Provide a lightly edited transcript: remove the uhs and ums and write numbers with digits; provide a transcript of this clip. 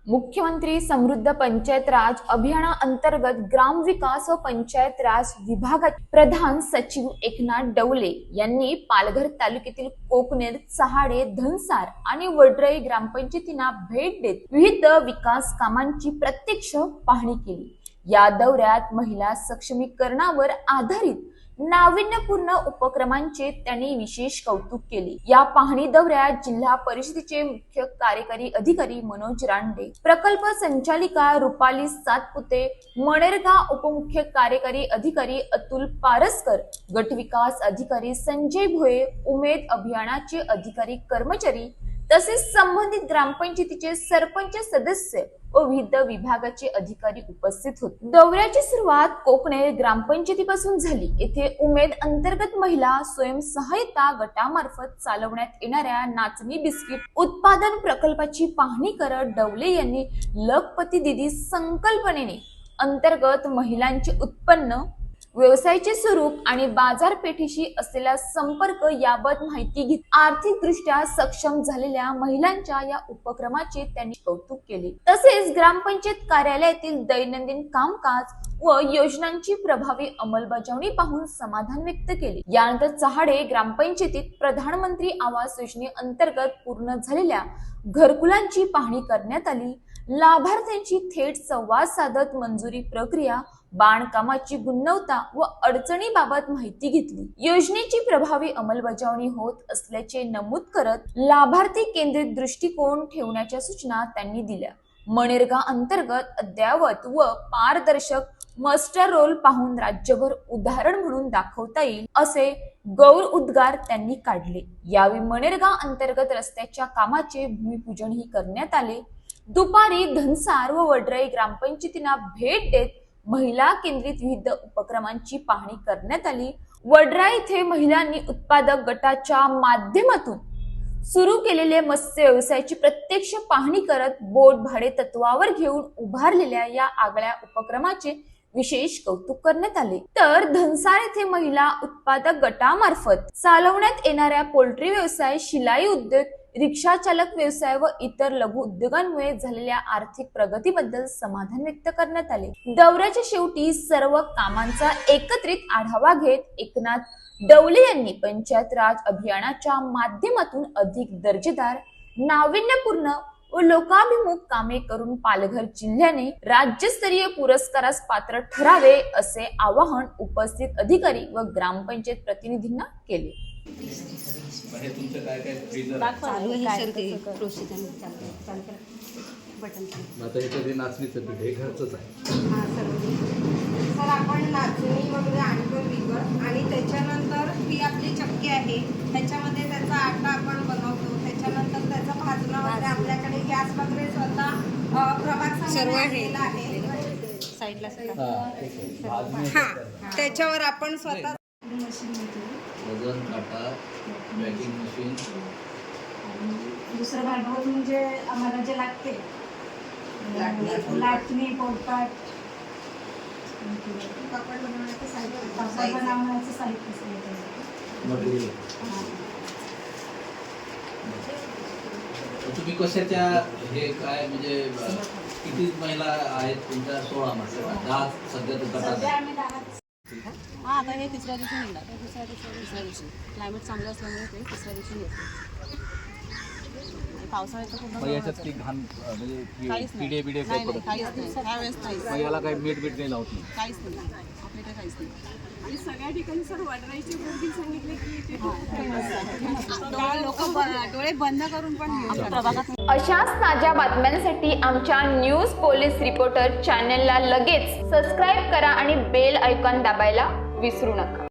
मुख्यमंत्री समृद्ध पंचायत राज अभियानाअंतर्गत ग्राम विकास व पंचायत राज विभागाचे प्रधान सचिव एकनाथ डवले यांनी पालघर तालुक्यातील कोकणेर, चहाडे, धनसार आणि वडराई ग्रामपंचायतींना भेट देत विविध विकास कामांची प्रत्यक्ष पाहणी केली। या दौऱ्यात महिला सक्षमीकरणावर आधारित नाविन्यपूर्ण उपक्रमांचे त्यांनी विशेष कौतुक केले। या पाहणी दौऱ्यात जिल्हा परिषदेचे मुख्य कार्यकारी अधिकारी मनोज रांडे, प्रकल्प संचालिका रुपाली सातपुते, मणेरगाव उपमुख्य कार्यकारी अधिकारी अतुल पारसकर, गट विकास अधिकारी संजय भोये, उमेद अभियानाचे अधिकारी कर्मचारी तसेच संबंधित ग्रामपंचायतीचे सरपंच सदस्य व विविध विभागाचे अधिकारी उपस्थित होते। दौऱ्याची सुरुवात कोकणेर ग्रामपंचायतीपासून झाली। येथे उमेद अंतर्गत महिला स्वयंसहायता गटामार्फत चालवण्यात येणाऱ्या नाचणी बिस्किट उत्पादन प्रकल्पाची पाहणी करत डवले यांनी लखपती दीदी संकल्पनेने अंतर्गत महिलांचे उत्पन्न, व्यवसायाचे स्वरूप आणि बाजारपेठेशी असलेला संपर्क याबाबत माहिती घेत आर्थिकदृष्ट्या सक्षम झालेल्या महिलांच्या या उपक्रमाचे त्यांनी कौतुक केले। तसेच ग्रामपंचायत कार्यालयातील दैनंदिन कामकाज व योजनांची प्रभावी अंमलबजावणी पाहून समाधान व्यक्त केले। यानंतर चहाडे ग्रामपंचायतीत प्रधानमंत्री आवास योजनेअंतर्गत पूर्ण झालेल्या घरकुलांची पाहणी करण्यात आली। लाभार्थ्यांची थेट संवाद साधत मंजुरी प्रक्रिया, बांधकामाची गुणवत्ता व अडचणीबाबत माहिती घेतली। योजनेची प्रभावी अंमलबजावणी होत असल्याचे नमूद करत लाभार्थी केंद्रित दृष्टिकोन ठेवण्याच्या सूचना त्यांनी दिल्या। मणेरगाव अंतर्गत अद्ययावत व पारदर्शक मास्टर रोल पाहून राज्यभर उदाहरण म्हणून दाखवता येईल असे गौर उद्गार त्यांनी काढले। यावेळी मणेरगाव अंतर्गत रस्त्याच्या कामाचे भूमिपूजनही करण्यात आले। दुपारी धनसार व वडराई ग्रामपंचायतींना भेट देत महिला केंद्रित विविध उपक्रमांची पाहणी करण्यात आली। वडराई येथे महिलांनी उत्पादक गटाच्या माध्यमातून सुरू केलेले मत्स्य व्यवसायाची प्रत्यक्ष पाहणी करत बोट भाडे तत्वावर घेऊन उभारलेल्या या आगळ्या उपक्रमाचे विशेष कौतुक करण्यात आले। तर धनसार येथे महिला उत्पादक गटामार्फत चालवण्यात येणाऱ्या पोल्ट्री व्यवसाय, शिलाई उद्योग, रिक्षा चालक व्यवसाय व इतर लघु उद्योगांमुळे झालेल्या आर्थिक प्रगतीबद्दल समाधान व्यक्त करण्यात आले। दौऱ्याच्या शेवटी सर्व कामांचा एकत्रित आढावा घेत एकनाथ डवले यांनी पंचायत राज अभियानाच्या माध्यमातून अधिक दर्जेदार, नाविन्यपूर्ण व लोकाभिमुख कामे करून पालघर जिल्ह्याने राज्यस्तरीय पुरस्कारास पात्र ठरावे असे आवाहन उपस्थित अधिकारी व ग्रामपंचायत प्रतिनिधींना केले। म्हणजे तुमचं काय काय चालू आहे सर ते प्रोसिजर बटन आता याच्यात नाचणीचं पीठ हे घरचंच आहे। हां सर आपण नाचणी वगैरे आणतो विकत आणि त्याच्यानंतर ही आपली चक्की आहे, त्याच्यामध्ये त्याचा आटा आपण बनवतो, त्याच्यानंतर त्याचं भाजणं वगैरे आपल्याकडे गॅस वगैरे स्वतः प्रभाग सर्व आहे साईडला सर। हां त्याच्यावर आपण स्वतः वजन काटा, पॅकिंग मशीन, दुसरं भांडवल म्हणजे आम्हाला जे लागते लाटणी, पोळपाट, पापड बनवण्याचं पापड बनवण्याचं साहित्य मटेरियल। तुम्ही कशाच्या हे काय म्हणजे किती महिला आहेत तुमच्या? 16 महिला, 10 सध्या गटात। हां आता हे तिसऱ्या दिवशी निघणार, तिसऱ्या दिवशी क्लायमेट चांगलं असल्यामुळे ते तिसऱ्या दिवशी येते। पावसाळ्याचं खूप याच्यात ती घाण म्हणजे पिढे बिडे काहीच नाही ह्यावेळेस नाही, याला काही मीठ बीट नाही लावत नाही, काहीच नाही आपल्याकडे काहीच नाही। आणि सगळ्या ठिकाणी सर वडराईचे बोर्डिंग सांगितले की लोक डोळे बंद करून पण आपल्या प्रभागात। अशाच ताज्या बातम्यांसाठी आमच्या न्यूज पोलीस रिपोर्टर चॅनलला लगेच सबस्क्राईब करा आणि बेल आयकॉन दाबायला विसरू नका।